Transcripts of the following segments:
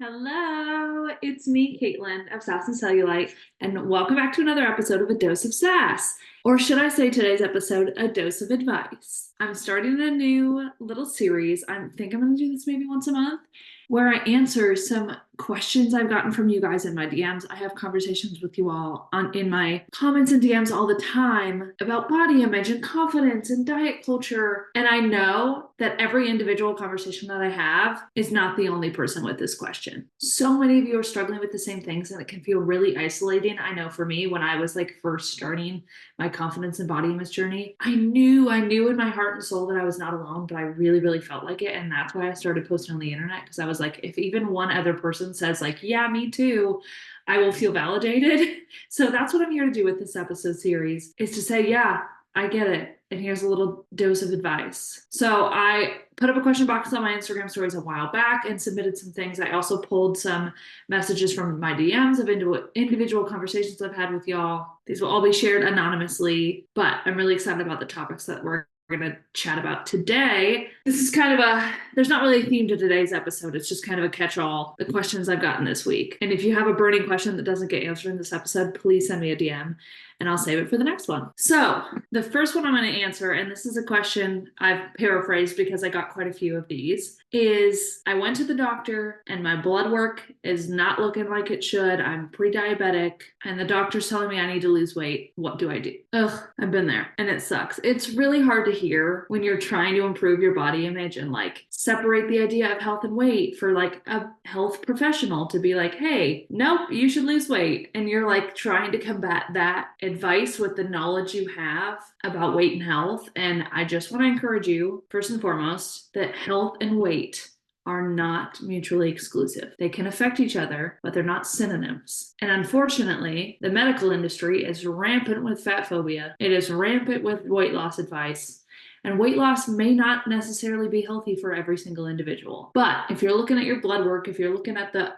Hello, it's me, Caitlin of Sass and Cellulite, and welcome back to another episode of A Dose of Sass. Or should I say today's episode, A Dose of Advice. I'm starting a new little series. I think I'm going to do this maybe once a month, where I answer some questions I've gotten from you guys in my DMs. I have conversations with you all in my comments and DMs all the time about body image and confidence and diet culture. And I know that every individual conversation that I have is not the only person with this question. So many of you are struggling with the same things, and it can feel really isolating. I know for me, when I was first starting my confidence and body image journey, I knew in my heart and soul that I was not alone, but I really, really felt like it. And that's why I started posting on the internet, because I was like, if even one other person says yeah, me too, I will feel validated. So that's what I'm here to do with this episode series, is to say, yeah, I get it. And here's a little dose of advice. So I put up a question box on my Instagram stories a while back and submitted some things. I also pulled some messages from my DMs of individual conversations I've had with y'all. These will all be shared anonymously, but I'm really excited about the topics that we're going to chat about today. This is kind of there's not really a theme to today's episode. It's just kind of a catch-all, the questions I've gotten this week. And if you have a burning question that doesn't get answered in this episode, please send me a DM and I'll save it for the next one. So the first one I'm going to answer, and this is a question I've paraphrased because I got quite a few of these, is I went to the doctor and my blood work is not looking like it should. I'm pre-diabetic and the doctor's telling me I need to lose weight. What do I do? Ugh, I've been there and it sucks. It's really hard to hear when you're trying to improve your body image and separate the idea of health and weight for a health professional to be like, hey, nope, you should lose weight. And you're trying to combat that advice with the knowledge you have about weight and health. And I just want to encourage you, first and foremost, that health and weight are not mutually exclusive. They can affect each other, but they're not synonyms. And unfortunately, the medical industry is rampant with fat phobia. It is rampant with weight loss advice. And weight loss may not necessarily be healthy for every single individual. But if you're looking at your blood work, if you're looking at the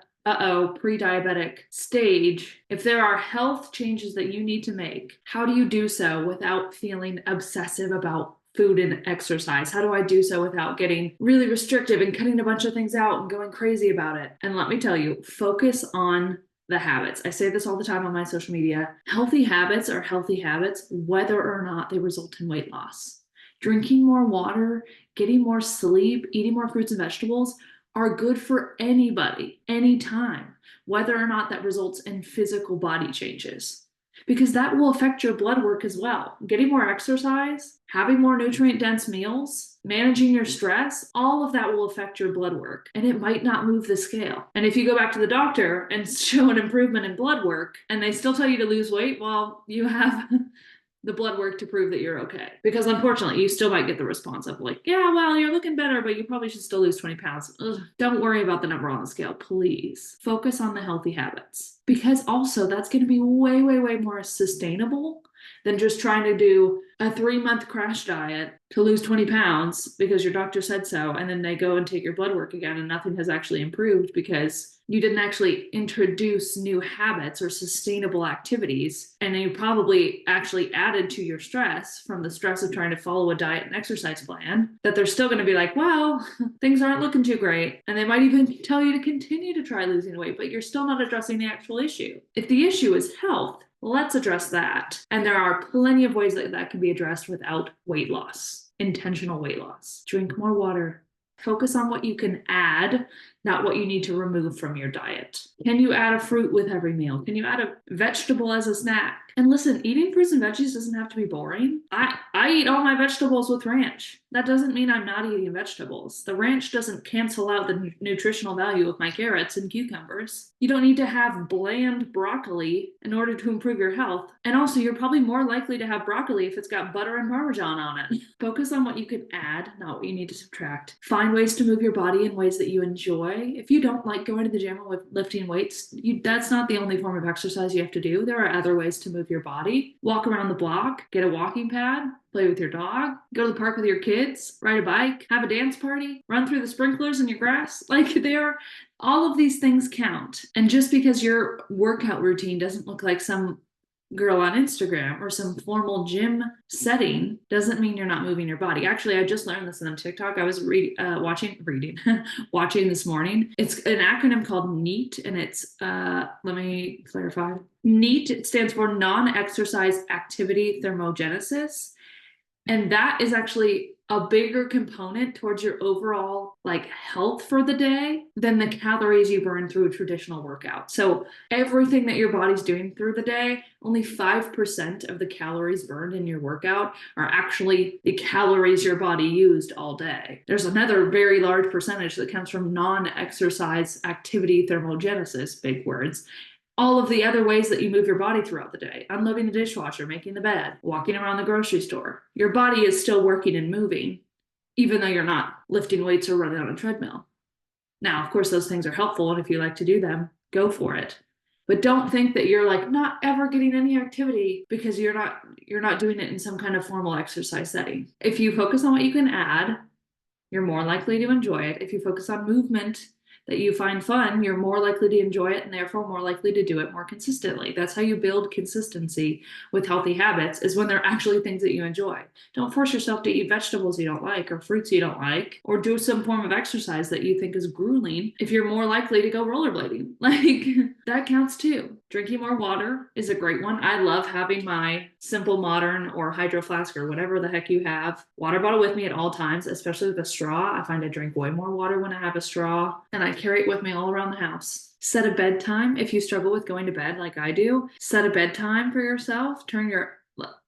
pre-diabetic stage, if there are health changes that you need to make, how do you do so without feeling obsessive about food and exercise? How do I do so without getting really restrictive and cutting a bunch of things out and going crazy about it? And let me tell you, focus on the habits. I say this all the time on my social media. Healthy habits are healthy habits, whether or not they result in weight loss. Drinking more water, getting more sleep, eating more fruits and vegetables are good for anybody, anytime, whether or not that results in physical body changes. Because that will affect your blood work as well. Getting more exercise, having more nutrient-dense meals, managing your stress, all of that will affect your blood work, and it might not move the scale. And if you go back to the doctor and show an improvement in blood work, and they still tell you to lose weight, well, you have the blood work to prove that you're okay. Because unfortunately, you still might get the response of yeah, well, you're looking better, but you probably should still lose 20 pounds. Ugh, don't worry about the number on the scale, please. Focus on the healthy habits. Because also, that's going to be way, way, way more sustainable than just trying to do a 3-month crash diet to lose 20 pounds because your doctor said so, and then they go and take your blood work again and nothing has actually improved because you didn't actually introduce new habits or sustainable activities, and you probably actually added to your stress from the stress of trying to follow a diet and exercise plan, that they're still going to be well, things aren't looking too great. And they might even tell you to continue to try losing weight, but you're still not addressing the actual issue. If the issue is health, let's address that. And there are plenty of ways that can be addressed without weight loss, intentional weight loss. Drink more water. Focus on what you can add, not what you need to remove from your diet. Can you add a fruit with every meal? Can you add a vegetable as a snack? And listen, eating fruits and veggies doesn't have to be boring. I eat all my vegetables with ranch. That doesn't mean I'm not eating vegetables. The ranch doesn't cancel out the nutritional value of my carrots and cucumbers. You don't need to have bland broccoli in order to improve your health. And also, you're probably more likely to have broccoli if it's got butter and Parmesan on it. Focus on what you can add, not what you need to subtract. Find ways to move your body in ways that you enjoy. If you don't like going to the gym with lifting weights, that's not the only form of exercise you have to do. There are other ways to move your body. Walk around the block, get a walking pad, play with your dog, go to the park with your kids, ride a bike, have a dance party, run through the sprinklers in your grass. All of these things count. And just because your workout routine doesn't look like some girl on Instagram or some formal gym setting doesn't mean you're not moving your body. Actually, I just learned this on TikTok. I was watching this morning. It's an acronym called NEAT, and it's let me clarify. NEAT, it stands for non-exercise activity thermogenesis. And that is actually a bigger component towards your overall like health for the day than the calories you burn through a traditional workout. So everything that your body's doing through the day, only 5% of the calories burned in your workout are actually the calories your body used all day. There's another very large percentage that comes from non-exercise activity thermogenesis, big words, all of the other ways that you move your body throughout the day, unloading the dishwasher, making the bed, walking around the grocery store. Your body is still working and moving, even though you're not lifting weights or running on a treadmill. Now, of course, those things are helpful, and if you like to do them, go for it. But don't think that you're like not ever getting any activity because you're not doing it in some kind of formal exercise setting. If you focus on what you can add, you're more likely to enjoy it. If you focus on movement that you find fun, you're more likely to enjoy it and therefore more likely to do it more consistently. That's how you build consistency with healthy habits, is when they're actually things that you enjoy. Don't force yourself to eat vegetables you don't like or fruits you don't like or do some form of exercise that you think is grueling if you're more likely to go rollerblading. Like that counts too. Drinking more water is a great one. I love having my Simple Modern or Hydro Flask or whatever the heck you have water bottle with me at all times, especially with a straw. I find I drink way more water when I have a straw, and I carry it with me all around the house. Set a bedtime. If you struggle with going to bed like I do, set a bedtime for yourself.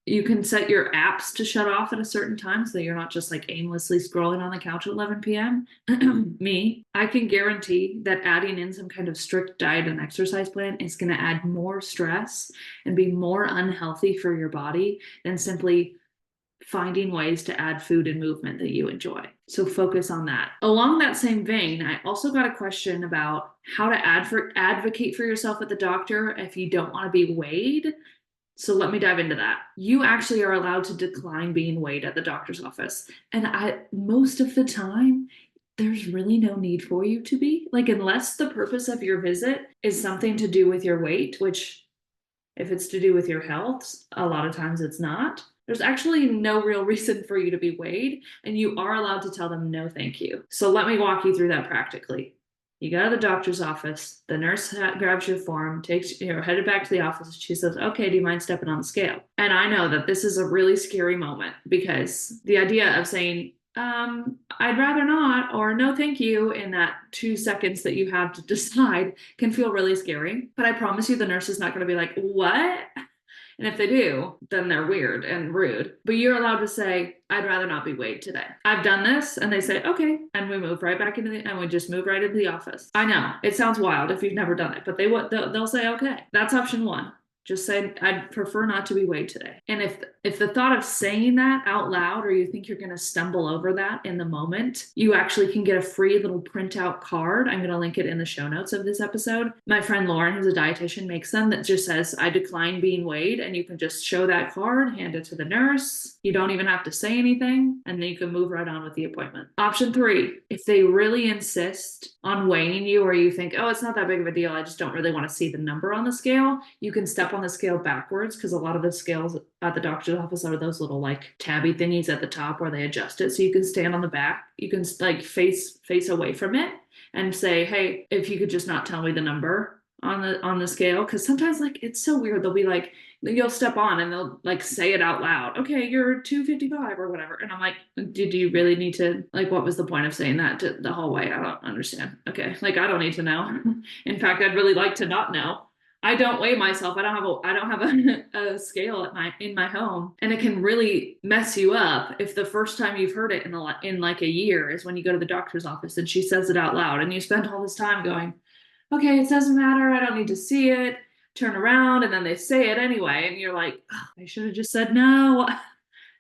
You can set your apps to shut off at a certain time so that you're not just like aimlessly scrolling on the couch at 11 p.m. I can guarantee that adding in some kind of strict diet and exercise plan is going to add more stress and be more unhealthy for your body than simply finding ways to add food and movement that you enjoy. So focus on that. Along that same vein, I also got a question about how to advocate for yourself at the doctor if you don't want to be weighed. So let me dive into that. You actually are allowed to decline being weighed at the doctor's office. And most of the time, there's really no need for you to be. Like, unless the purpose of your visit is something to do with your weight, which if it's to do with your health, a lot of times it's not. There's actually no real reason for you to be weighed, and you are allowed to tell them no, thank you. So let me walk you through that practically. You go to the doctor's office, the nurse grabs your form, headed back to the office. She says, okay, do you mind stepping on the scale? And I know that this is a really scary moment because the idea of saying, I'd rather not, or no, thank you, in that 2 seconds that you have to decide can feel really scary. But I promise you, the nurse is not going to be like, what? And if they do, then they're weird and rude. But you're allowed to say, I'd rather not be weighed today. I've done this. And they say, okay. And we move right back and we just move right into the office. I know it sounds wild if you've never done it, but they'll say, okay. That's option one. Just say, I'd prefer not to be weighed today. And if the thought of saying that out loud, or you think you're going to stumble over that in the moment, you actually can get a free little printout card. I'm going to link it in the show notes of this episode. My friend Lauren, who's a dietitian, makes them that just says, I decline being weighed. And you can just show that card, hand it to the nurse. You don't even have to say anything. And then you can move right on with the appointment. Option 3, if they really insist on weighing you, or you think, oh, it's not that big of a deal, I just don't really want to see the number on the scale, you can step on the scale backwards, because a lot of the scales at the doctor's office are those little like tabby thingies at the top where they adjust it. So you can stand on the back, you can like face away from it and say, hey, if you could just not tell me the number on the scale, because sometimes like it's so weird, they'll be like, you'll step on and they'll like say it out loud, okay, you're 255 or whatever, and I'm like, did you really need to, like, what was the point of saying that to the hallway? I don't understand. Okay, like I don't need to know. In fact, I'd really like to not know. I don't weigh myself. I don't have a scale in my home, and it can really mess you up if the first time you've heard it in like a year is when you go to the doctor's office and she says it out loud, and you spend all this time going, okay, it doesn't matter. I don't need to see it. Turn around, and then they say it anyway, and you're like, oh, I should have just said no.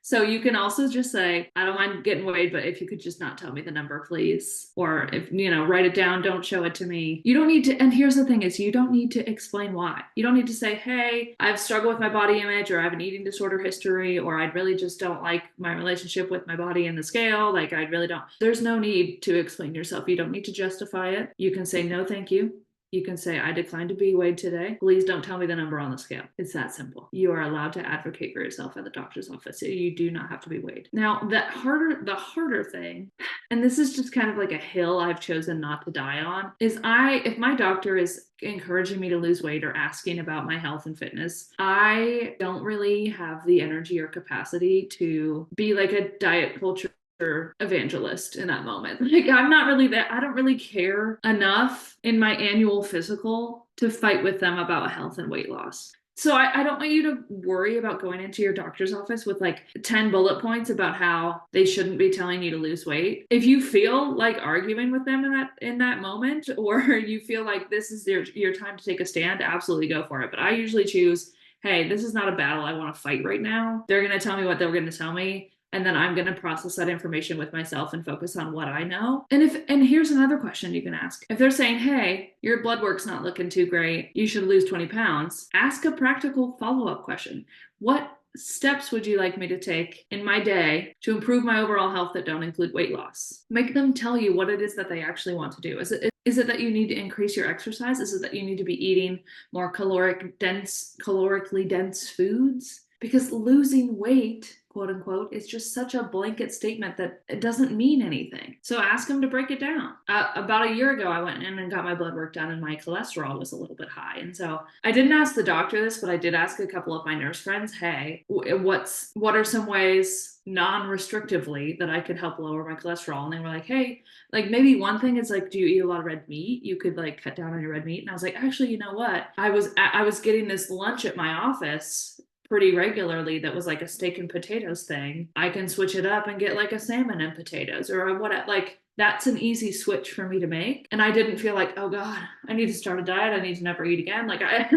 So you can also just say, I don't mind getting weighed, but if you could just not tell me the number, please. Or if, write it down, don't show it to me. You don't need to, and here's the thing is you don't need to explain why. You don't need to say, hey, I've struggled with my body image, or I have an eating disorder history, or I really just don't like my relationship with my body and the scale. Like, I really don't. There's no need to explain yourself. You don't need to justify it. You can say, no, thank you. You can say, I declined to be weighed today. Please don't tell me the number on the scale. It's that simple. You are allowed to advocate for yourself at the doctor's office. You do not have to be weighed. Now, the harder thing, and this is just kind of like a hill I've chosen not to die on, is if my doctor is encouraging me to lose weight or asking about my health and fitness, I don't really have the energy or capacity to be like a diet culture evangelist in that moment. Like, I'm not really that, I don't really care enough in my annual physical to fight with them about health and weight loss. So I don't want you to worry about going into your doctor's office with like 10 bullet points about how they shouldn't be telling you to lose weight. If you feel like arguing with them in that moment, or you feel like this is your time to take a stand, absolutely go for it. But I usually choose, hey, this is not a battle I want to fight right now. They're going to tell me what they're going to tell me. And then I'm going to process that information with myself and focus on what I know. And here's another question you can ask. If they're saying, hey, your blood work's not looking too great, you should lose 20 pounds, ask a practical follow-up question. What steps would you like me to take in my day to improve my overall health that don't include weight loss? Make them tell you what it is that they actually want to do. Is it that you need to increase your exercise? Is it that you need to be eating more calorically dense foods? Because losing weight, quote unquote, is just such a blanket statement that it doesn't mean anything. So ask them to break it down. About a year ago, I went in and got my blood work done, and my cholesterol was a little bit high. And so I didn't ask the doctor this, but I did ask a couple of my nurse friends, hey, what are some ways non-restrictively that I could help lower my cholesterol? And they were like, hey, like maybe one thing is like, do you eat a lot of red meat? You could like cut down on your red meat. And I was like, actually, you know what? I was getting this lunch at my office pretty regularly that was like a steak and potatoes thing. I can switch it up and get like a salmon and potatoes, or what, like that's an easy switch for me to make. And I didn't feel like, oh God, I need to start a diet. I need to never eat again. Like I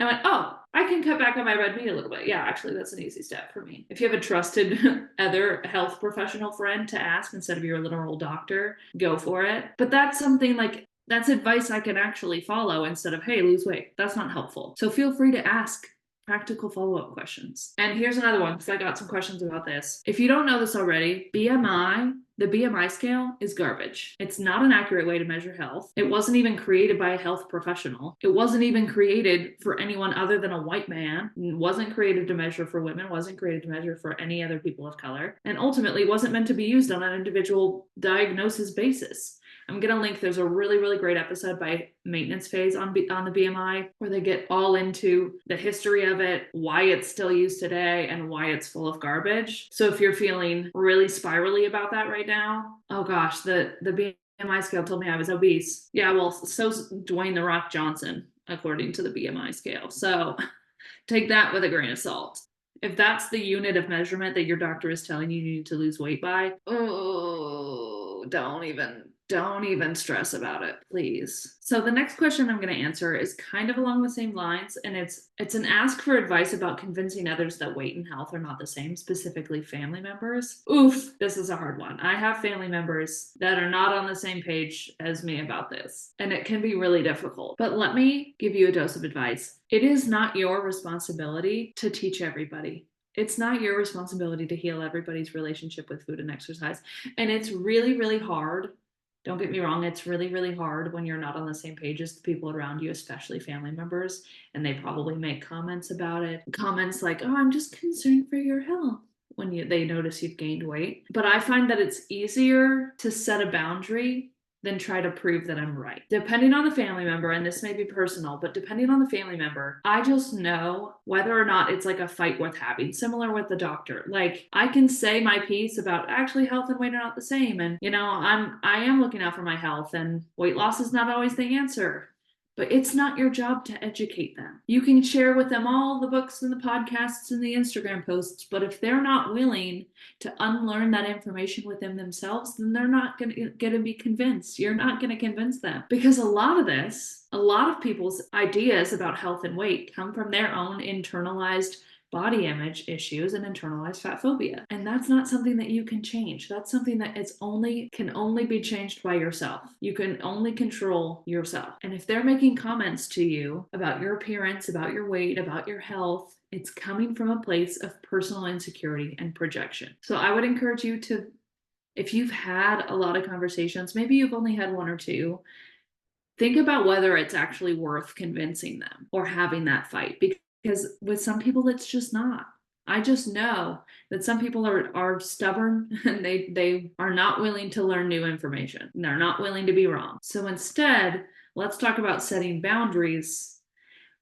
went, oh, I can cut back on my red meat a little bit. Yeah, actually that's an easy step for me. If you have a trusted other health professional friend to ask instead of your literal doctor, go for it. But that's something like, that's advice I can actually follow instead of, hey, lose weight. That's not helpful. So feel free to ask practical follow-up questions. And here's another one, because I got some questions about this. If you don't know this already, the BMI scale is garbage. It's not an accurate way to measure health. It wasn't even created by a health professional. It wasn't even created for anyone other than a white man. It wasn't created to measure for women. It wasn't created to measure for any other people of color. And ultimately wasn't meant to be used on an individual diagnosis basis. I'm going to link, there's a really, really great episode by Maintenance Phase on the BMI where they get all into the history of it, why it's still used today, and why it's full of garbage. So if you're feeling really spirally about that right now, oh gosh, the BMI scale told me I was obese. Yeah, well, so's Dwayne The Rock Johnson, according to the BMI scale. So take that with a grain of salt. If that's the unit of measurement that your doctor is telling you need to lose weight by, oh, don't even stress about it, please. So the next question I'm going to answer is kind of along the same lines, and it's an ask for advice about convincing others that weight and health are not the same, specifically family members. Oof, this is a hard one. I have family members that are not on the same page as me about this, and it can be really difficult. But let me give you a dose of advice. It is not your responsibility to teach everybody. It's not your responsibility to heal everybody's relationship with food and exercise. And it's really, really hard. Don't get me wrong, it's really, really hard when you're not on the same page as the people around you, especially family members, and they probably make comments about it. Comments like, oh, I'm just concerned for your health when they notice you've gained weight. But I find that it's easier to set a boundary than try to prove that I'm right. Depending on the family member, and this may be personal, but depending on the family member, I just know whether or not it's like a fight worth having, similar with the doctor. Like I can say my piece about actually health and weight are not the same. And I am looking out for my health, and weight loss is not always the answer. But it's not your job to educate them. You can share with them all the books and the podcasts and the Instagram posts, but if they're not willing to unlearn that information within themselves, then they're not going to be convinced. You're not going to convince them. Because a lot of people's ideas about health and weight come from their own internalized body image issues and internalized fat phobia. And that's not something that you can change. That's something that can only be changed by yourself. You can only control yourself. And if they're making comments to you about your appearance, about your weight, about your health, it's coming from a place of personal insecurity and projection. So I would encourage you to, if you've had a lot of conversations, maybe you've only had one or two, think about whether it's actually worth convincing them or having that fight, because with some people it's just not. I just know that some people are stubborn and they are not willing to learn new information. They're not willing to be wrong. So instead, let's talk about setting boundaries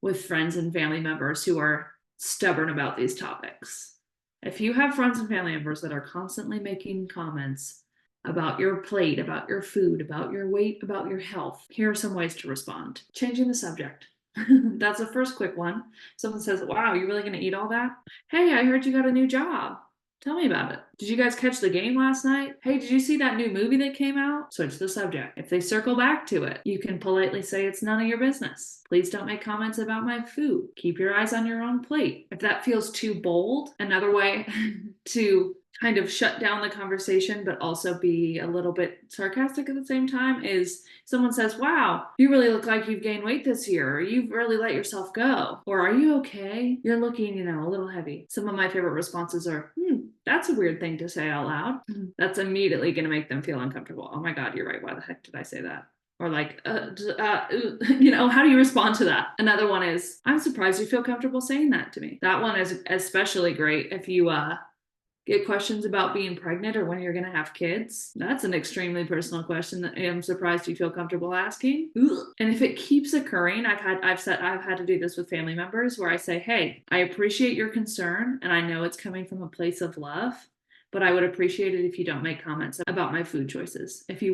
with friends and family members who are stubborn about these topics. If you have friends and family members that are constantly making comments about your plate, about your food, about your weight, about your health, here are some ways to respond. Changing the subject. That's the first quick one. Someone says, wow, you really going to eat all that? Hey, I heard you got a new job. Tell me about it. Did you guys catch the game last night? Hey, did you see that new movie that came out? Switch the subject. If they circle back to it, you can politely say it's none of your business. Please don't make comments about my food. Keep your eyes on your own plate. If that feels too bold, another way to kind of shut down the conversation but also be a little bit sarcastic at the same time is someone says, wow, you really look like you've gained weight this year, or you've really let yourself go, or are you okay? You're looking, a little heavy. Some of my favorite responses are, that's a weird thing to say out loud. That's immediately going to make them feel uncomfortable. Oh my God, you're right. Why the heck did I say that? Or like, how do you respond to that? Another one is, I'm surprised you feel comfortable saying that to me. That one is especially great if you get questions about being pregnant or when you're going to have kids. That's an extremely personal question that I'm surprised you feel comfortable asking. Ugh. And if it keeps occurring, I've had to do this with family members where I say, hey, I appreciate your concern and I know it's coming from a place of love, but I would appreciate it if you don't make comments about my food choices. If you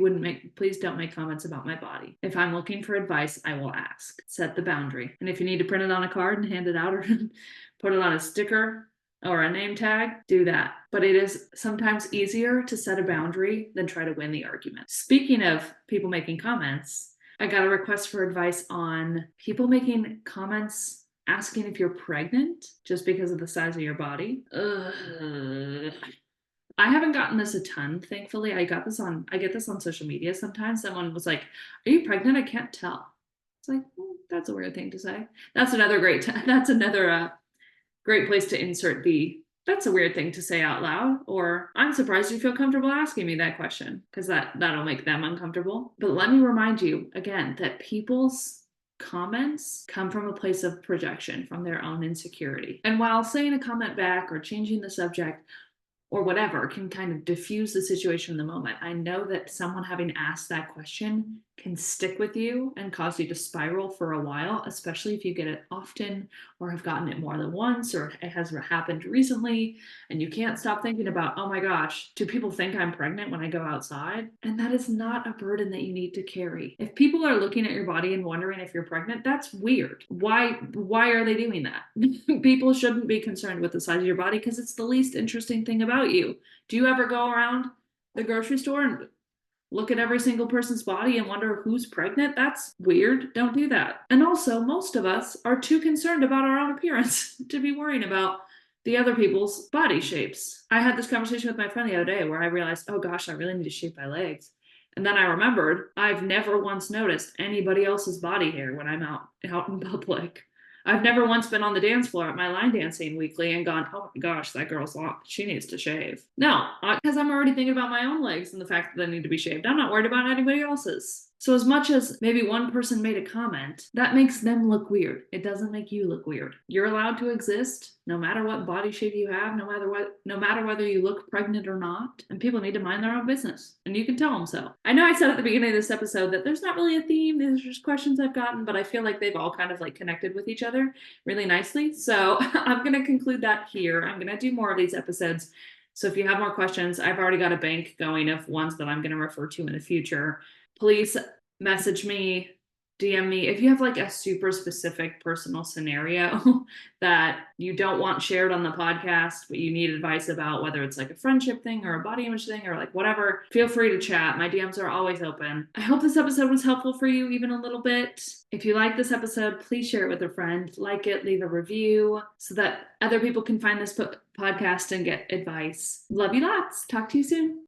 please don't make comments about my body. If I'm looking for advice, I will ask. Set the boundary. And if you need to print it on a card and hand it out or put it on a sticker or a name tag, do that. But it is sometimes easier to set a boundary than try to win the argument. Speaking of people making comments, I got a request for advice on people making comments asking if you're pregnant just because of the size of your body. Ugh. I haven't gotten this a ton, thankfully. I get this on social media sometimes. Someone was like, are you pregnant? I can't tell. It's like, that's a weird thing to say. That's another great place to insert that's a weird thing to say out loud, or I'm surprised you feel comfortable asking me that question, because that'll make them uncomfortable. But let me remind you again that people's comments come from a place of projection, from their own insecurity. And while saying a comment back or changing the subject or whatever can kind of diffuse the situation in the moment, I know that someone having asked that question can stick with you and cause you to spiral for a while, especially if you get it often or have gotten it more than once, or it has happened recently and you can't stop thinking about, oh my gosh, do people think I'm pregnant when I go outside? And that is not a burden that you need to carry. If people are looking at your body and wondering if you're pregnant, that's weird. Why are they doing that? People shouldn't be concerned with the size of your body because it's the least interesting thing about you. Do you ever go around the grocery store and look at every single person's body and wonder who's pregnant? That's weird. Don't do that. And also, most of us are too concerned about our own appearance to be worrying about the other people's body shapes. I had this conversation with my friend the other day where I realized, oh gosh, I really need to shape my legs. And then I remembered I've never once noticed anybody else's body hair when I'm out in public. I've never once been on the dance floor at my line dancing weekly and gone, oh my gosh, that girl's long. She needs to shave. No, because I'm already thinking about my own legs and the fact that they need to be shaved. I'm not worried about anybody else's. So as much as maybe one person made a comment, that makes them look weird. It doesn't make you look weird. You're allowed to exist no matter what body shape you have, no matter whether you look pregnant or not. And people need to mind their own business. And you can tell them so. I know I said at the beginning of this episode that there's not really a theme. These are just questions I've gotten, but I feel like they've all kind of like connected with each other really nicely. So I'm going to conclude that here. I'm going to do more of these episodes. So if you have more questions, I've already got a bank going of ones that I'm going to refer to in the future. Please message me, DM me if you have like a super specific personal scenario that you don't want shared on the podcast, but you need advice about, whether it's like a friendship thing or a body image thing or like whatever. Feel free to chat. My DMs are always open. I hope this episode was helpful for you, even a little bit. If you like this episode, please share it with a friend, like it, leave a review so that other people can find this podcast and get advice. Love you lots. Talk to you soon.